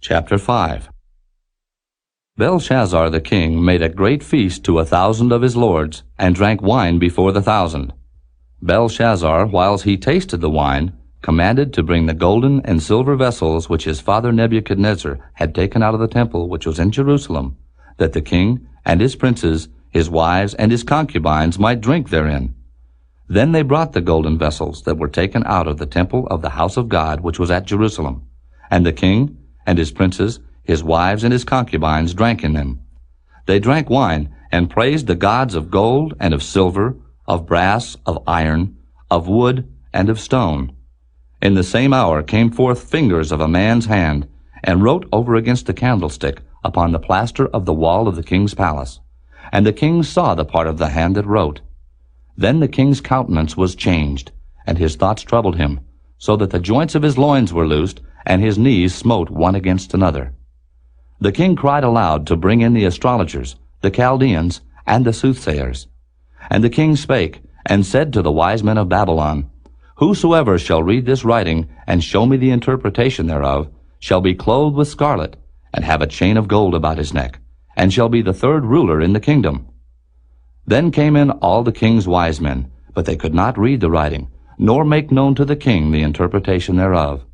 Chapter 5. Belshazzar the king made a great feast to 1,000 of his lords, and drank wine before the 1,000. Belshazzar, whiles he tasted the wine, commanded to bring the golden and silver vessels which his father Nebuchadnezzar had taken out of the temple which was in Jerusalem, that the king and his princes, his wives, and his concubines might drink therein. Then they brought the golden vessels that were taken out of the temple of the house of God which was at Jerusalem, and the king and his princes, his wives, and his concubines drank in them. They drank wine, and praised the gods of gold and of silver, of brass, of iron, of wood, and of stone. In the same hour came forth fingers of a man's hand, and wrote over against the candlestick upon the plaster of the wall of the king's palace. And the king saw the part of the hand that wrote. Then the king's countenance was changed, and his thoughts troubled him, so that the joints of his loins were loosed, and his knees smote one against another. The king cried aloud to bring in the astrologers, the Chaldeans, and the soothsayers. And the king spake, and said to the wise men of Babylon, Whosoever shall read this writing, and show me the interpretation thereof, shall be clothed with scarlet, and have a chain of gold about his neck, and shall be the third ruler in the kingdom. Then came in all the king's wise men, but they could not read the writing, nor make known to the king the interpretation thereof.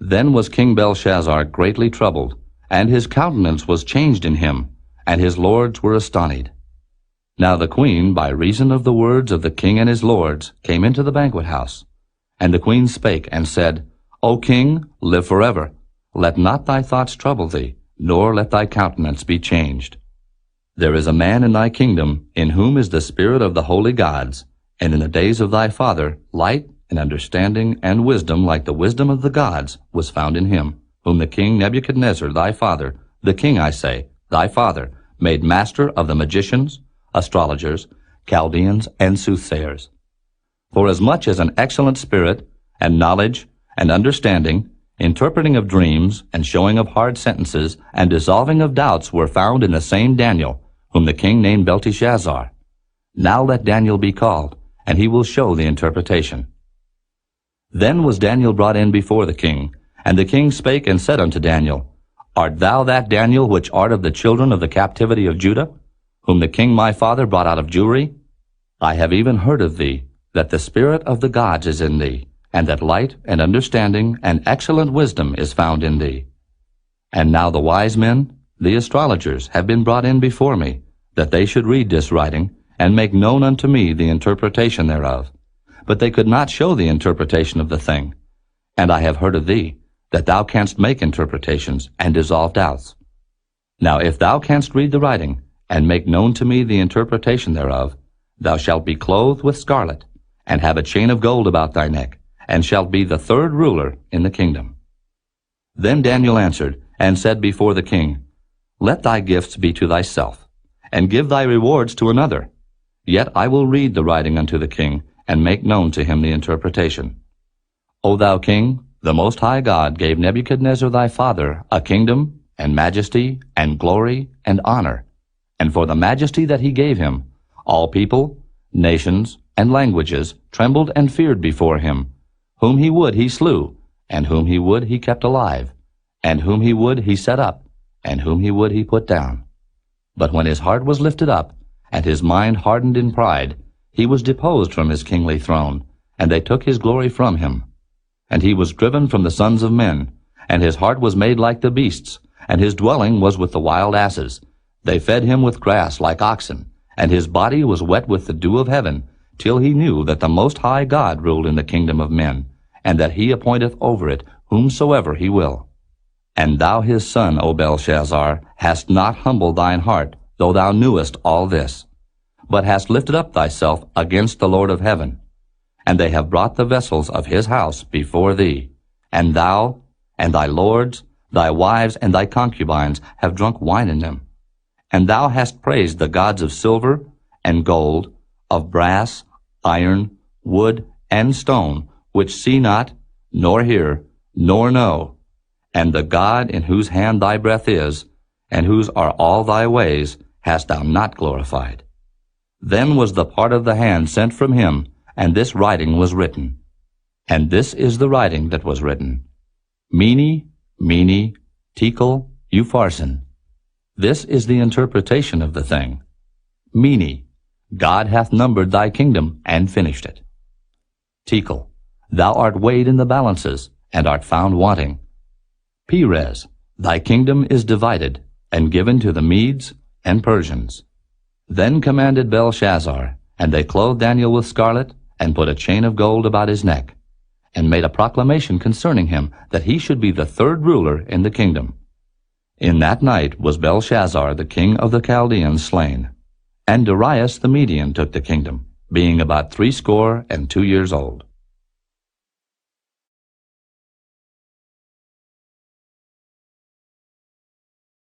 Then was King Belshazzar greatly troubled, and his countenance was changed in him, and his lords were astonied. Now the queen, by reason of the words of the king and his lords, came into the banquet house. And the queen spake, and said, O king, live forever. Let not thy thoughts trouble thee, nor let thy countenance be changed. There is a man in thy kingdom, in whom is the spirit of the holy gods, and in the days of thy father light and understanding and wisdom like the wisdom of the gods was found in him, whom the king Nebuchadnezzar thy father, the king I say, thy father, made master of the magicians, astrologers, Chaldeans, and soothsayers. Forasmuch as an excellent spirit, and knowledge, and understanding, interpreting of dreams, and showing of hard sentences, and dissolving of doubts were found in the same Daniel, whom the king named Belteshazzar. Now let Daniel be called, and he will show the interpretation. Then was Daniel brought in before the king, and the king spake and said unto Daniel, Art thou that Daniel which art of the children of the captivity of Judah, whom the king my father brought out of Jewry? I have even heard of thee, that the spirit of the gods is in thee, and that light and understanding and excellent wisdom is found in thee. And now the wise men, the astrologers, have been brought in before me, that they should read this writing, and make known unto me the interpretation thereof. But they could not show the interpretation of the thing. And I have heard of thee, that thou canst make interpretations, and dissolve doubts. Now if thou canst read the writing, and make known to me the interpretation thereof, thou shalt be clothed with scarlet, and have a chain of gold about thy neck, and shalt be the third ruler in the kingdom. Then Daniel answered, and said before the king, Let thy gifts be to thyself, and give thy rewards to another. Yet I will read the writing unto the king, and make known to him the interpretation. O thou king, the Most High God gave Nebuchadnezzar thy father a kingdom, and majesty, and glory, and honor. And for the majesty that he gave him, all people, nations, and languages trembled and feared before him. Whom he would he slew, and whom he would he kept alive, and whom he would he set up, and whom he would he put down. But when his heart was lifted up, and his mind hardened in pride, he was deposed from his kingly throne, and they took his glory from him. And he was driven from the sons of men, and his heart was made like the beasts, and his dwelling was with the wild asses. They fed him with grass like oxen, and his body was wet with the dew of heaven, till he knew that the Most High God ruled in the kingdom of men, and that he appointeth over it whomsoever he will. And thou his son, O Belshazzar, hast not humbled thine heart, though thou knewest all this, but hast lifted up thyself against the Lord of heaven. And they have brought the vessels of his house before thee, and thou, and thy lords, thy wives, and thy concubines have drunk wine in them. And thou hast praised the gods of silver and gold, of brass, iron, wood, and stone, which see not, nor hear, nor know, and the God in whose hand thy breath is, and whose are all thy ways, hast thou not glorified. Then was the part of the hand sent from him, and this writing was written. And this is the writing that was written. Mene, Mene, Tekel Upharsin. This is the interpretation of the thing. Mene, God hath numbered thy kingdom and finished it. Tekel, thou art weighed in the balances, and art found wanting. Peres, thy kingdom is divided, and given to the Medes and Persians. Then commanded Belshazzar, and they clothed Daniel with scarlet, and put a chain of gold about his neck, and made a proclamation concerning him, that he should be the third ruler in the kingdom. In that night was Belshazzar the king of the Chaldeans slain, and Darius the Median took the kingdom, being about 62 years old.